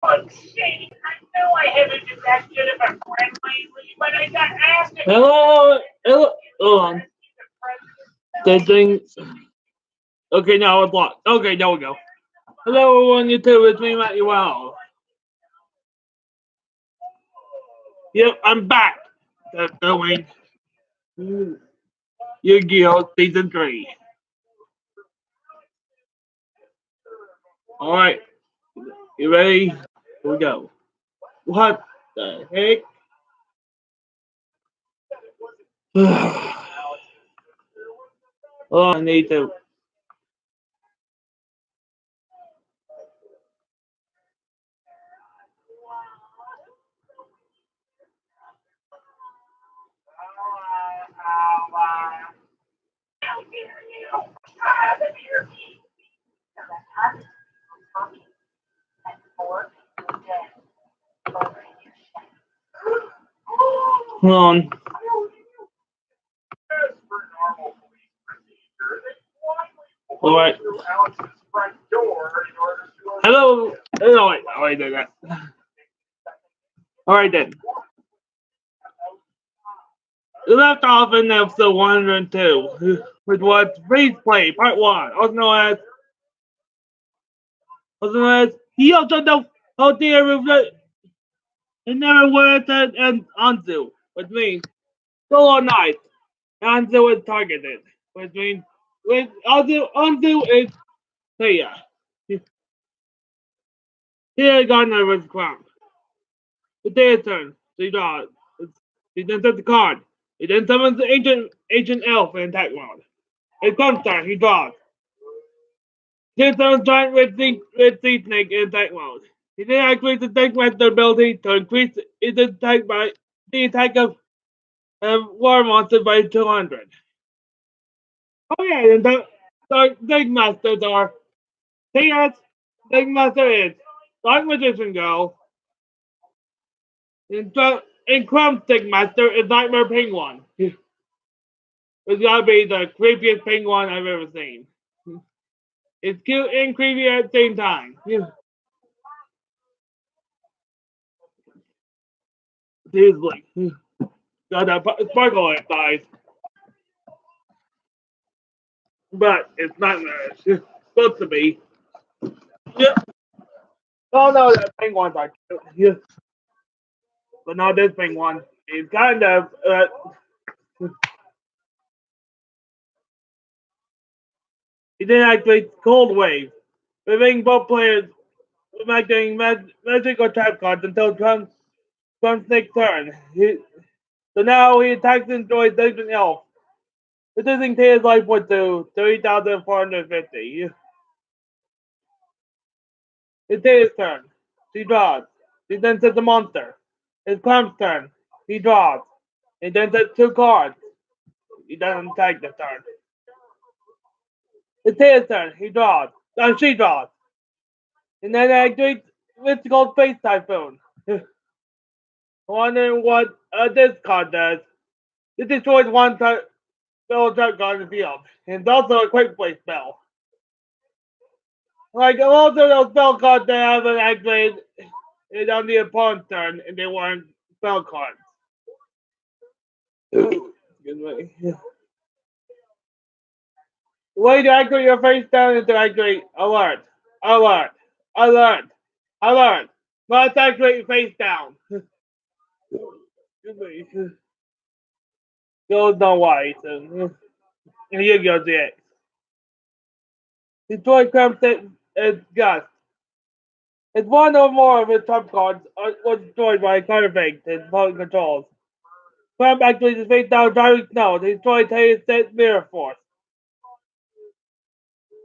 Oh, shit. I know I haven't been that good of a friend lately, but I got asked if Hello. Hold on. The thing. Okay, now it's locked. Okay, there we go. Hello, everyone. YouTube. It's me, Manuel. Yep, I'm back. That's going Yugioh Season 3. Alright, you ready? Here we go. What the heck? Oh, I need to. how dare you? I have an earpiece. So that time talking and four dead over in your shed. Hold on. As per normal police procedure, they blindly Alright. blow through Alex's front door in order to Hello. Alright, then. Alright then. We left off in episode 102, which was Freeze Play Part 1, also known as he also knows how the and never went and Anzu, which means solo night. Anzu is targeted, which means with Anzu is Seiya. Here Gardner was crowned. The day is turn. She draws. She then sets the card. He then summons the ancient elf in attack mode. It comes time, he draws. He summons giant red sea snake in attack mode. He then activates the tank master ability to increase its attack by the attack of war monster by 200. Oh yeah, and the tank masters are Chaos, tank master is Dark Magician Girl, and Crumb tank master is Nightmare Penguin. It's gotta be the creepiest penguin I've ever seen. It's cute and creepy at the same time. Seriously. Got that sparkle in its eyes. But it's not it's supposed to be. Yeah. Oh no, that penguins are cute. Yeah. But not this penguin. He's kind of he didn't activate cold wave, preventing both players from activating magic or trap cards until Trump's next turn. So now he attacks and destroys Dungeon Elf, reducing Taya's life point to 3,450. It's Taya's turn. She draws. She then sets a monster. It's Clown's turn. He draws. He then sets two cards. He doesn't attack this turn. It's Taya's turn. He draws. She draws. And then activates Mystical Space Typhoon. Wondering what this card does. It destroys one spell trap card in the field. And it's also a quick play spell. Like most of those spell cards that haven't activated is on the opponent's turn and they weren't spell cards. Excuse me. The way to activate your face down is to activate alert. Alert. Alert. Alert. Must activate your face down. Excuse me. Goes no why. So, Yugioh GX. Destroy Crimson and Gust. If one or more of his top cards was destroyed by a card effect his opponent controls, Cramp activates his face down driving snow to destroy Taya's set mirror force.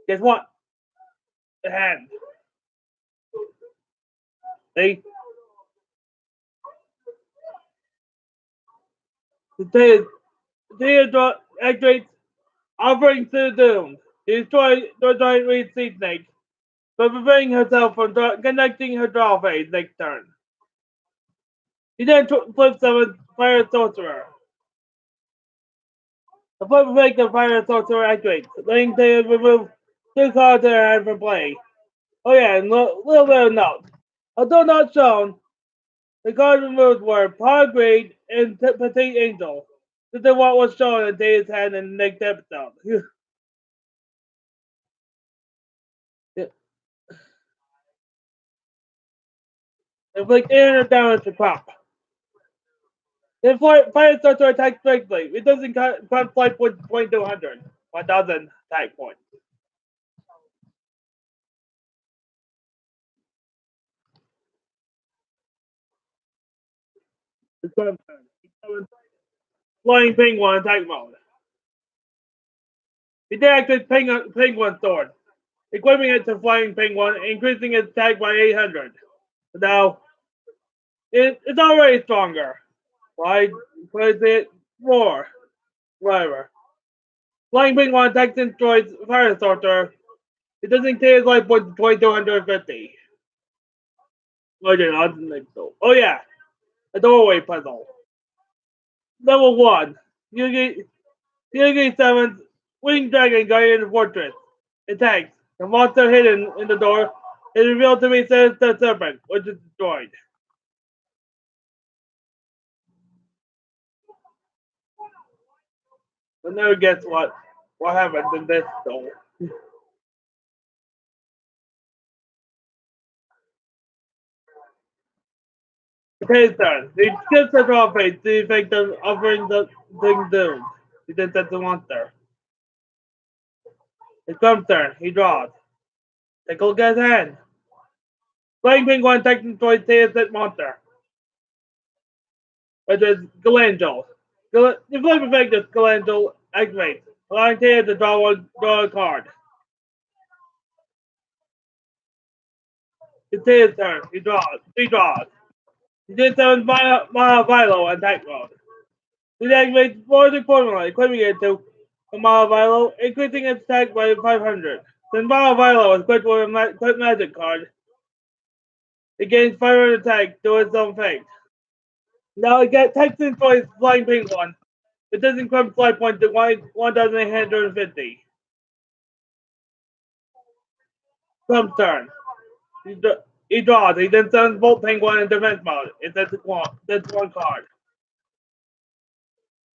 Guess what? The hand. See? Taya activates Offering to the Doom to destroy the giant reed sea snake, but preventing herself from connecting her draw phase next turn. She then flips summons Fire Sorcerer. The flip effect of Fire Sorcerer activates, letting Taya remove two cards in her hand from play. Oh yeah, and little bit of note. Although not shown, the cards removed were Paw Grade and Petite Angel. This is what was shown in Dave's hand in the next episode. Inflict 800 damage to Crop. If fire starts to attack strictly, it doesn't cut flight point 2200. 1000 attack points. It's Flying Penguin attack mode. He deactivates Penguin Sword, equipping it to Flying Penguin, increasing its attack by 800. Now, it's already stronger. Why plays it more? Whatever. Flying Penguin attacks and destroys Fire Sorcerer. It doesn't take his life points to 2250. I don't think so. Oh yeah, a doorway puzzle. Level 1. Yugioh 7's Winged Dragon Guardian Fortress. Attacks. The monster hidden in the door is revealed to be Sinister Serpent, which is destroyed. I'll never guess what happens in this though. Okay, sir. He skips the draw phase to effect of offering the thing doomed. He then sets the monster. It's Trump's turn. He draws. Take a look at his hand. Flying Penguin attacks and destroys Tails monster, which is Galangel. The flame effect of Galangel activates, allowing Tails to draw a card. It's Tails' turn. He draws. He draws. He then summons Vilo attack mode. He activates Forcing Formula, equipping it to Vilo, increasing its attack by 500. Since Vilo is equipped with a quick magic card, it gains 500 attack to its own effect. Now it gets Texan Choice Flying Penguin. It doesn't come flight point to 1,850. Trump's turn. He draws. He then sends Bolt Penguin in defense mode. That's one card.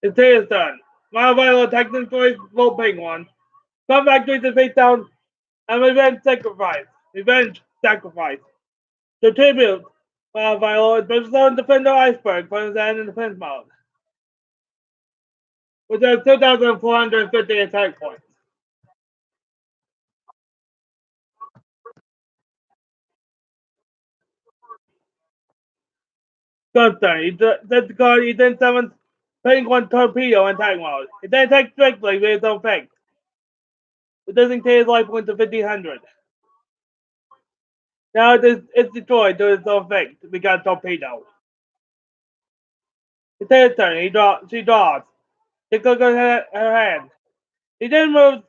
It's his turn. Vilo Texan Choice Bolt Penguin. Come back to the face down and revenge sacrifice. The tribute. Vilo is Bridgestone Defender Iceberg from his hand in defense mode, which has 2,450 attack points. Gunstar. He sets the card. He then summons Penguin Torpedo in attack mode. It then attacks directly with its own effect. It doesn't take his life points to 1,500. Now it's destroyed to its own effect. We got Torpedo. It's his turn. She draws. She clicks on her hand. He then moves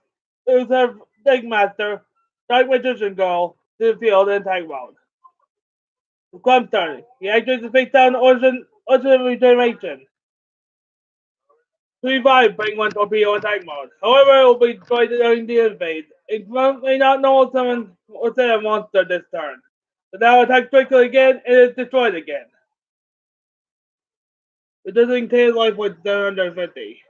her Digmaster, Dark Magician Girl, to the field in attack mode. Clump turn. He activates the face down Ocean Regeneration. To revive Penguin Torpedo attack mode. However, it will be destroyed during the end phase. It may not know summon or set a monster this turn. So now attack quickly again and it's destroyed again. It doesn't take life with 750.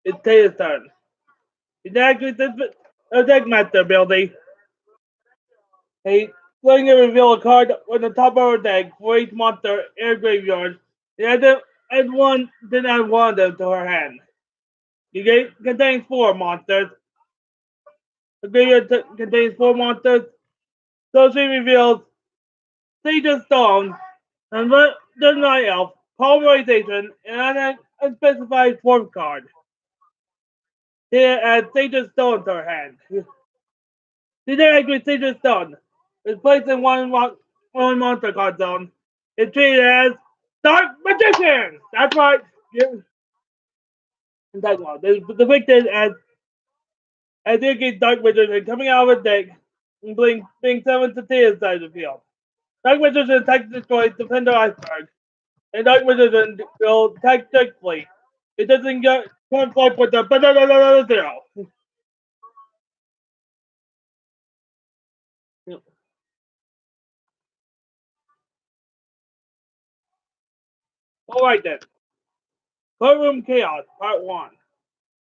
It's Taylor's turn. He activates the deck master ability. He letting it reveal a card on the top of our deck for each monster in her graveyard. And add one of them to her hand. The contains 4 monsters. The graveyard contains 4 monsters. So she reveals Sage of Stone, and the Night Elf, Pulverization, and an unspecified fourth card. Here adds Sage of Stone to her hand. She then activates Sage of Stone. It's placed in one monster card zone. It's treated as Dark Magician! That's right. Yeah. That's all. Depicted as Yuki's Dark Magician coming out of his deck. and being summoned to the inside the field. Dark Magician attacks destroys Defender Iceberg, and Dark Magician will attack directly. It doesn't get conflict with the zero. Alright then. Courtroom Chaos, Part 1.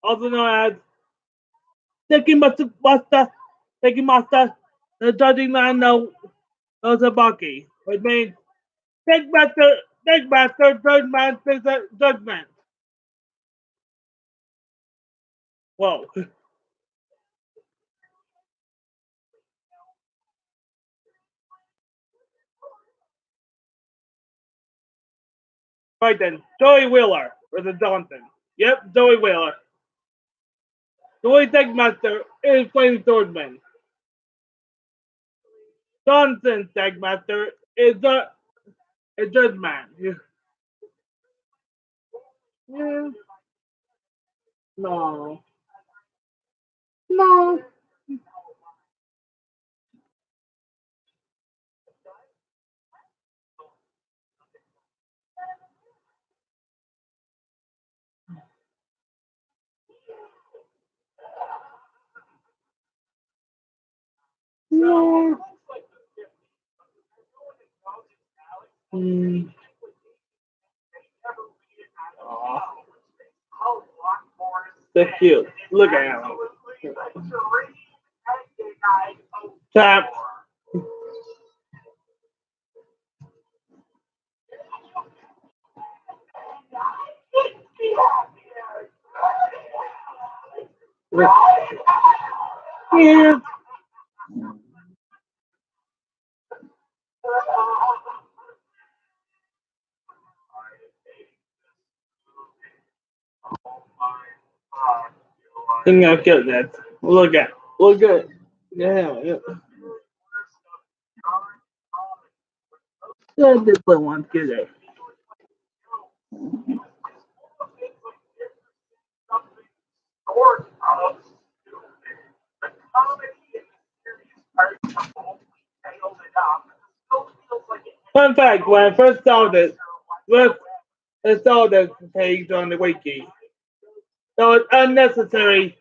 Also known as Taking Master, the judging man no Ozabaki, which means Take Master, Judge Man, Judgment. Whoa. Right then, Joey Wheeler versus Johnson. Yep, Joey Wheeler. Joey Tagmaster is Flame Swordsman. Johnson Tagmaster is a Judge Man. Yeah. No. No. No. Mm. Aw, they're cute. Look at him. Tap. Yeah. Think I'll get that. Look at. Yeah, yeah. Yeah, this one get it. Fun fact: when I first saw this page on the wiki, there was unnecessary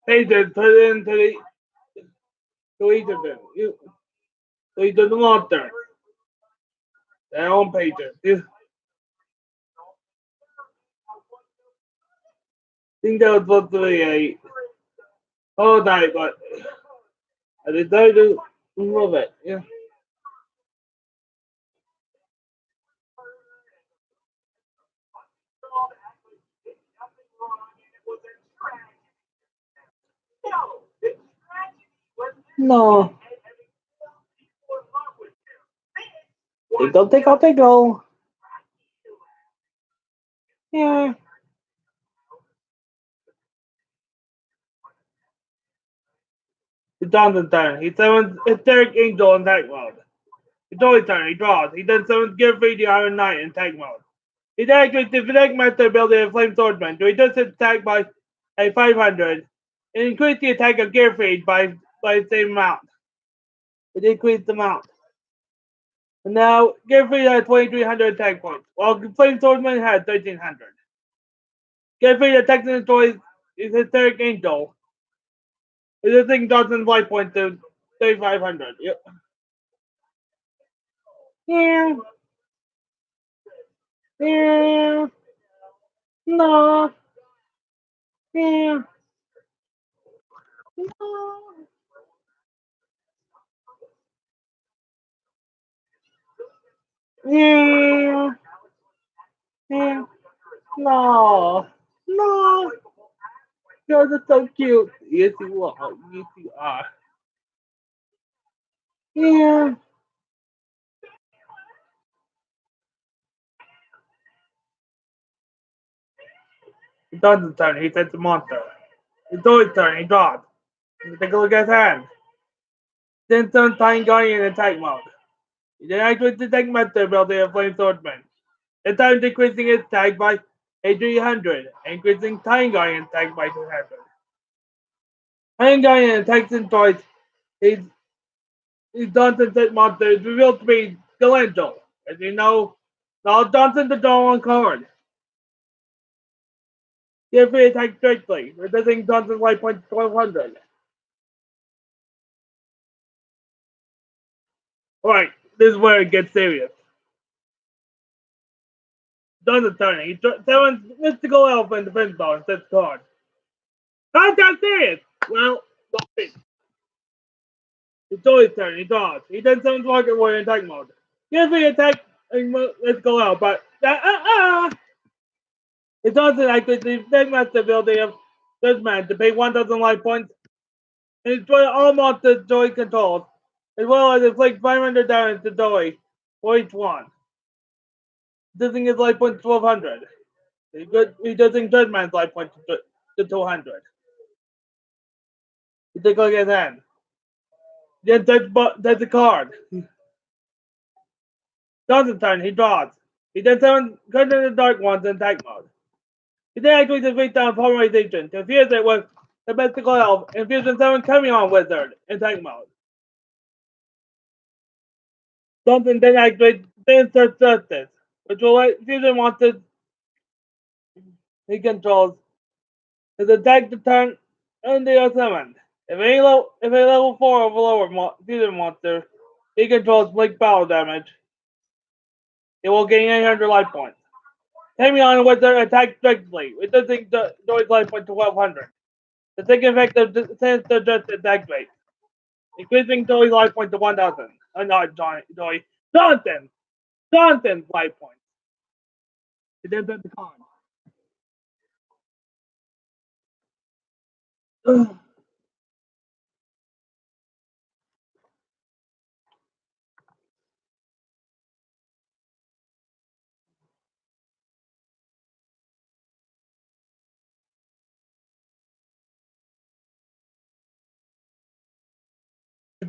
pages put into to each of them. To each of the monsters, their own pages. I think that was supposed to be a holotype, but I decided to remove it. Yeah. No. They go. Yeah. It's Johnson's turn. He summons Etheric Angel in tag mode. It's Joey's turn. He draws. He then summons Gear Free the Iron Knight in tag mode. He then activates the Fennec Master ability of Flame Swordsman to reduce his attack by a 500 and increase the attack of Gear Free by the same amount. It increased the amount. And now Gear Free has 2,300 attack points, while Flame Swordsman has 1,300. Gear Free attacks and destroys his Etheric Angel, reducing Johnson's life points to 3,500. Yep. Yeah. Yeah. No. Yeah. No. Yeah. Yeah. No. No. You're just so cute. Yes, you are. Yes, you are. Yeah. It's Johnson's turn. He sets a monster. It's Zoe's turn. He draws. Take a look at his hand. Then turn Time Guardian in attack mode. He then activates the attack master ability of Flame Swordsman. This time decreasing his attack by a 300, increasing Time Guardian attack by 200. Time Guardian attacks and destroys his Johnson said monster is revealed to be Galangel. As you know, now Johnson to draw one card. Give free attack directly, reducing Johnson's life point to 1200. Alright, this is where it gets serious. Johnson's turn. He summons Mystical Elf and defense ball and sets card. Not that serious! Well, it's Joey's turn. He draws. He then summons Rocket Warrior in attack mode. Give free attack and Mystical Elf, but It also activates the Deckmaster ability of Judgment to pay 1,000 life points and destroy all monsters Joey controls, as well as inflict 500 damage to Joey for each one. Reducing his life points to 1,200. Reducing Judgment's life points to 200. You take a look at his hand. Then touch a card. Johnson's turn, he draws. He then summons Curtain of the Dark Ones in attack mode. He then activates his face down polymerization to infuse it with the mystical elf and fusion summon Camion Wizard in attack mode. Johnson then activates Sinister Justice, which will let fusion monsters he controls his attack to turn and they are summoned. If a level 4 or lower fusion monster he controls inflicts battle damage, it will gain 800 life points. Camion Wizard attacks directly, reducing Joey's life point to 1,200. The second effect of Sinister Justice activates, increasing Joey's life point to 1,000. Not Joey. Johnson's life point. It then at the con.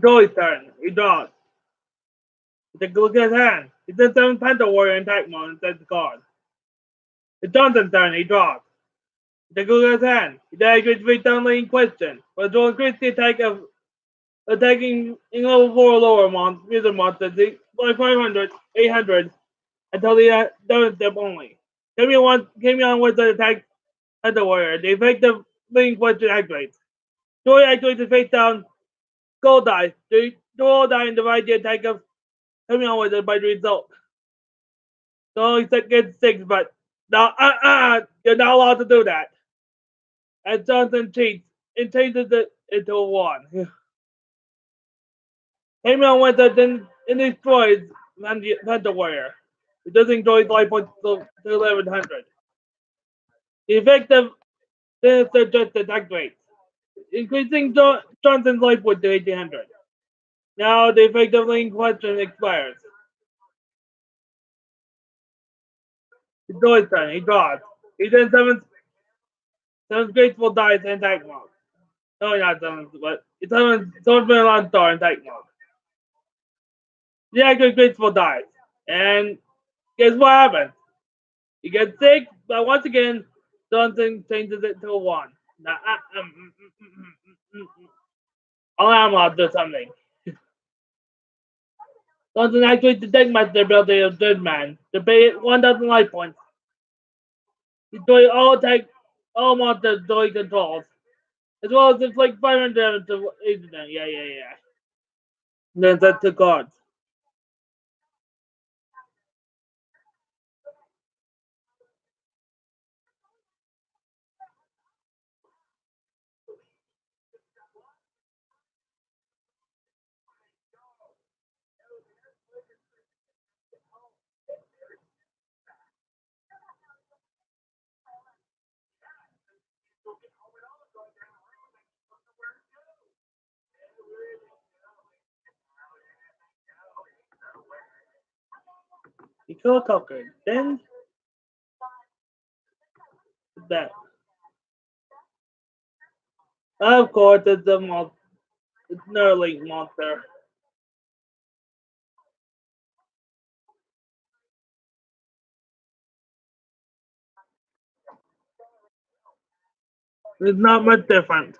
Joey's turn. He draws. Take a look at his hand. He then summons Panther Warrior in attack mode and sets the card. It's Johnson's turn. He draws. Take a look at his hand. He then activates Face Down Lane Question, which will increase the attack of attacking in level 4 or lower user monsters by 500, 800 until the done step only. Camion Wizard attack Panther Warrior. The effective Lane Question activates. Joy activates the face down gold die. The roll die and divide the attack of Camion Wizard by the result. So only gets 6, but now, you're not allowed to do that. And Johnson cheats and changes it into a 1. Camion Wizard then destroys Panther Warrior. It does enjoy life points to 1,100. The effective Sinister Justice activates, increasing Johnson's life point to 1,800. Now the effective lane question expires. It's Joy's turn. He draws. He then summons Graceful Dice in attack mode. No, not summons, but it summons Swordsman Launch Star in attack mode. He activates Graceful Dice. And guess what happens? He gets 6, but once again, Johnson changes it to a 1. Now, I'm allowed to do something. Johnson activates the Deckmaster ability of Deadman to pay 1,000 life points. Destroy all monsters Joy controls, as well as inflict 500 damage to each of them. Yeah. Then that's the cards. You kill a talker. Then that. Of course, it's it's Nerlink monster. It's not much different.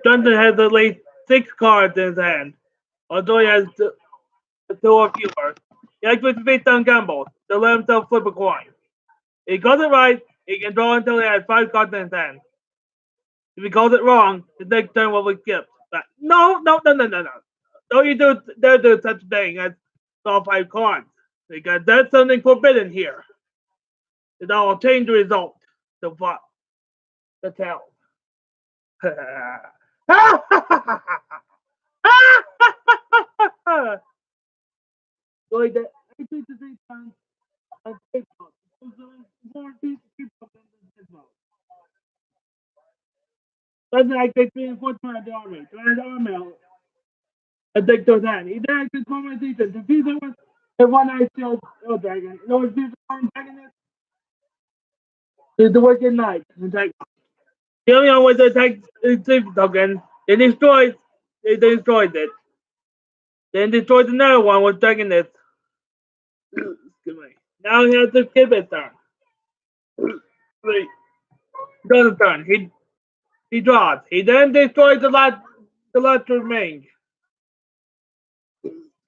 Johnson has at least 6 cards in his hand, although he has two or fewer. He activates face down gamble to let himself flip a coin. If he calls it right, he can draw until he has 5 cards in his hand. If he calls it wrong, his next turn will be skipped. But no, no, no, no, no, no. Don't you dare do such a thing as draw 5 cards, because there's something forbidden here. That will change the result. The what? The tell. Like that, I think the same time as TikTok. More people than TikTok. Doesn't like they 3 and 4 times the army. Trying the army. I think those that. He then acted conversation. The season was the one I still dragon. You know what season one dragon is? The wicked knight. The only one with the attack sleep token. They destroyed it. Then destroyed another one with dragoness. Excuse me. Now he has to skip his turn. Wait, another turn. He draws. He then destroys the last remaining.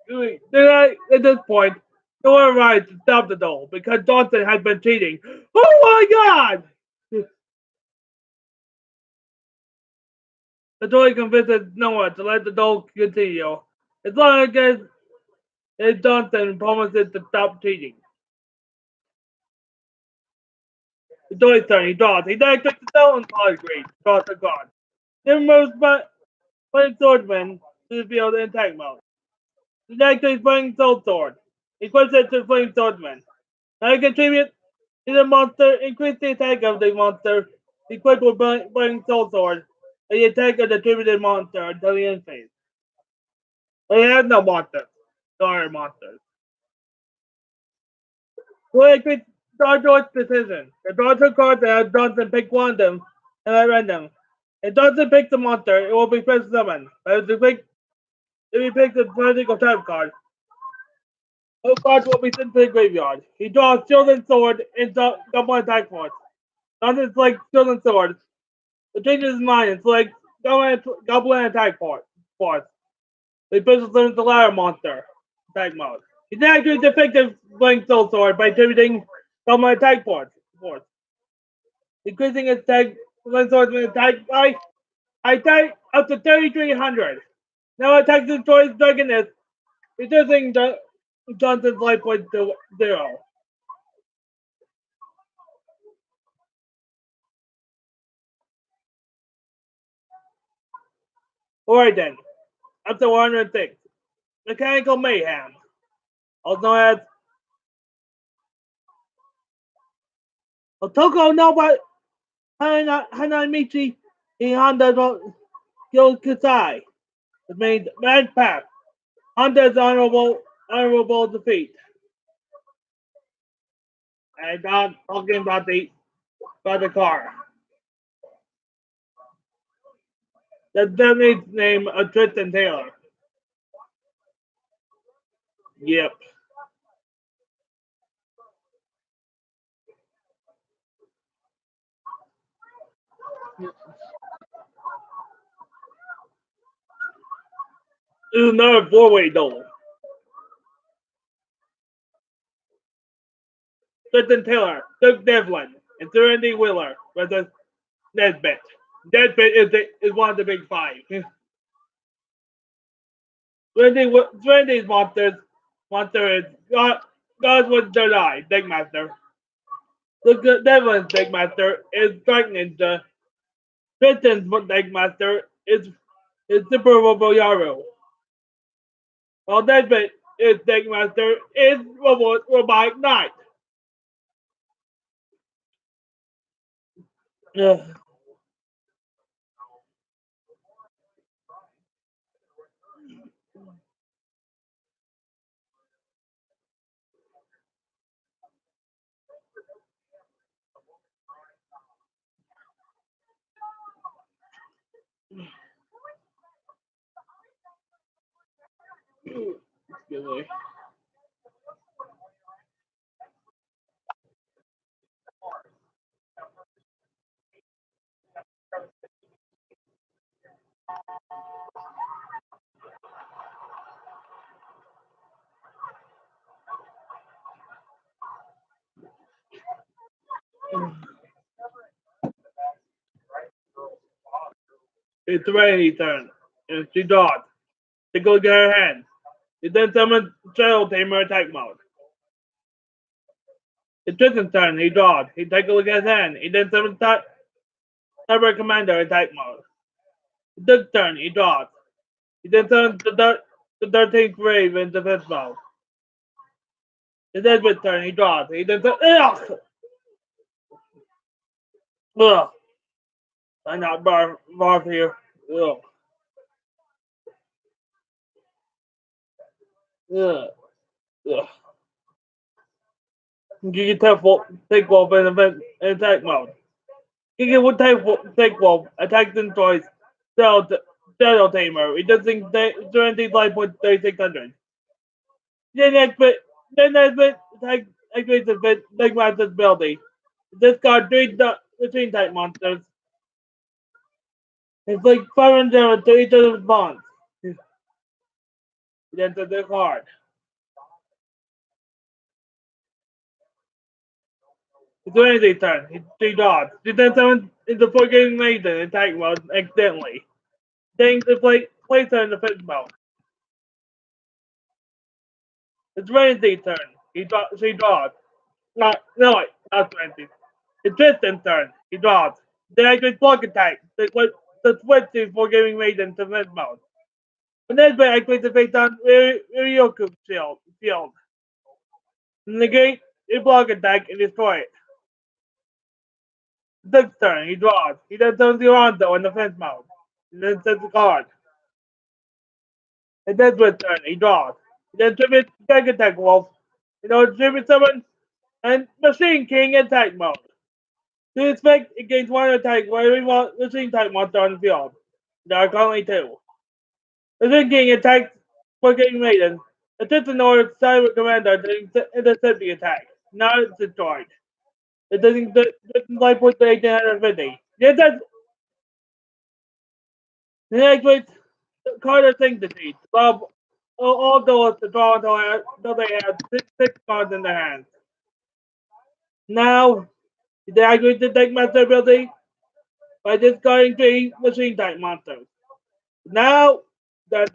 Then at this point, no one arrives to stop the duel because Johnson has been cheating. Oh my god! The droid convinces Noah to let the duel continue. As long as Johnson promises to stop cheating. The droid's turn, he draws. He then takes the stolen grade, draws a card. Then moves by swordsman to the field in attack mode. The next is Flaming Soul Sword. Equips it to Flame Swordsman. Now you contribute to the monster, increase the attack of the monster, equipped with Burning Soul Sword, and the attack of the attributed monster until the end phase. But it has no monsters. Sorry, monsters. So it increase Star Wars precision. The draw 2 cards and have Johnson pick one of them and at random. If Johnson picks a monster, it will be first summoned. But if he picks a political type card, no cards will be sent to the graveyard. He draws Shield and Sword and double attack force. Johnson selects Shield and Sword. It changes his mind and selects Goblin attack force. He pushes them to Ladder Monster attack mode. He then activates defective Blank Soul Sword by attributing Goblin attack force. Increasing his attack Blank Swordsman attack by attack up to 3,300. Now attack destroys Dragoness, reducing Johnson's life point to 0. Alright then, up to 106. Mechanical Mayhem, also known as Otoko Noba Hanamichi in Honda Yokusai. It means Mad Path. Honda's honorable defeat. And I'm talking about the car. The Japanese name of Tristan Taylor. Yep. This is another four-way duel. Tristan Taylor, Doug Devlin, and Serenity Wheeler versus Nesbitt. Nesbitt is one of the big five. Serenity's monster is God's with Third Eye, Deckmaster. The Devlin's Deckmaster is Strike Ninja. Tristan's Deckmaster is Super Robo Yaru. While Nesbitt is Deckmaster is Robotic Knight. Ugh. Excuse me. It's ready turn. And she dodged. Take a look at her hand. He then summoned Shadow Tamer attack mode. It's Tristan's turn. He dodged. He take a look at his hand. He then summoned Cyber Commander attack mode. It's Doug's turn. He dodged. He then summoned the 13th Wave in defense mode. It's Edward's turn. He dodged. He then summoned. Ugh! I not barf here. Ugh. Ugh. Ugh. You can take Wolf in attack mode. You can would take Wolf, attack and choice, Shadow Tamer. It doesn't do anything like with 3600. Then attack activates the Big Master's ability. Discard 3 machine type monsters. It's like 500 to each of the response. Then to the card. It's Wednesday turn. He 3 dots. He then summons into 4 getting Maiden in attack mode accidentally. Staying to place her in the defense mode. It's Wednesday turn. She draws. Not Wednesday. It's Tristan's turn. He draws. Then activates block attack. The switch to 4 getting Maiden to defense mode. And then activates the face down Yugioh shield. Negate a block attack and destroy it. Doug's turn. He draws. He then turns the Rondo in defense mode. And then sets the card. And then his turn. He draws. He then tributes Gag Attack Wolf. Tribute summon and Machine King attack mode. To expect it gains 1 attack for every machine type monster on the field. There are currently 2. Machine King attacks for getting Maiden. Attempts in order to side with Commander to intercept the attack. Now it's destroyed. It doesn't like with the 1850. Yes, that's the next week. Carter Sanctity. Bob all doors to draw until they have six cards in their hands. Now, they agree to take master ability by discarding 3 machine type monsters. Now, it's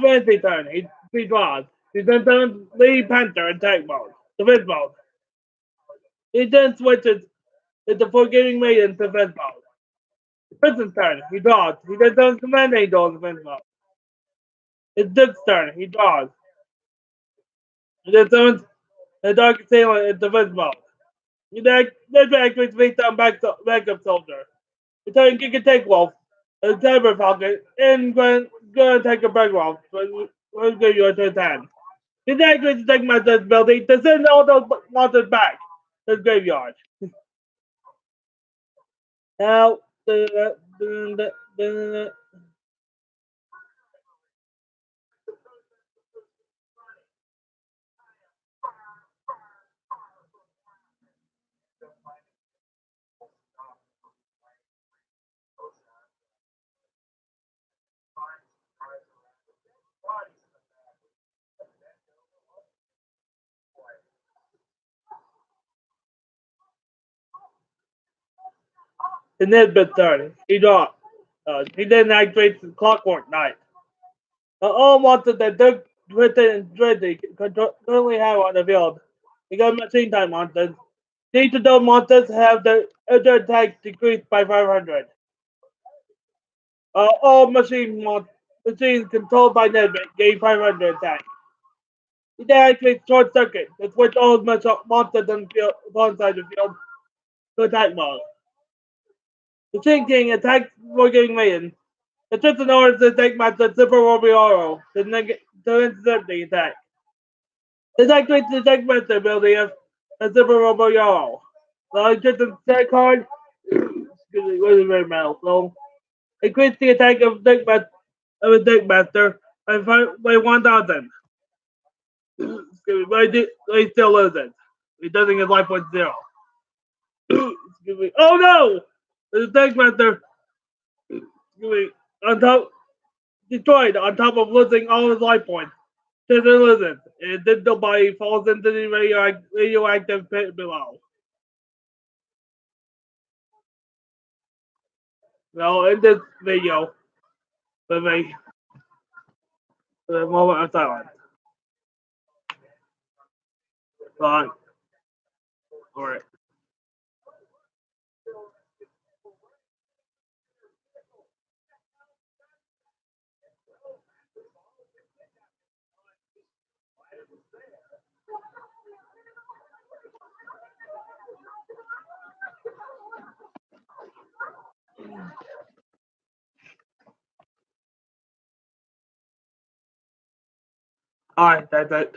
Wednesday turn. He draws. He then turns Lee Panther attack mode. Defense mode. He then switches into Forgiving Maiden to defense mode. Tristan's turn. He draws. He then turns Command Angel to defense mode. It's Duke's turn. He draws. He then summons the Dark Assailant in defense mode. He then activates face down backup soldier. He turns Giga Take Wolf, a Cyber Falcon, and gonna take a break wolf. We'll give you a turn 10. He then activates the Take Master's ability to send all those monsters back to the graveyard. Now, the Nesbit turn. He draws. He then activates the Clockwork Knight. All monsters that Dirk, Twisted, and Dreddy currently have on the field. He got machine type monsters. Each of those monsters have their attacks decreased by 500. All machines controlled by Nesbit gain 500 attack. He then activates Short Circuit to switch all monsters on inside the field to attack mode. The Shin King attacks before getting maiden. It took in order to take Master Super Robioro to intercept the attack. This activates the attack master ability of Super Robioro. So I just a set card. Excuse me, was very metal. So increase the attack of a deck master by 1,000. Excuse me, but he still loses. He doesn't get life point 0. Excuse Oh no! There's a tank master. On top, destroyed on top of losing all his life points. To the lizard, and then the body falls into the radioactive pit below. Well, in this video, with a moment of silence. But, alright. Alright, that's it.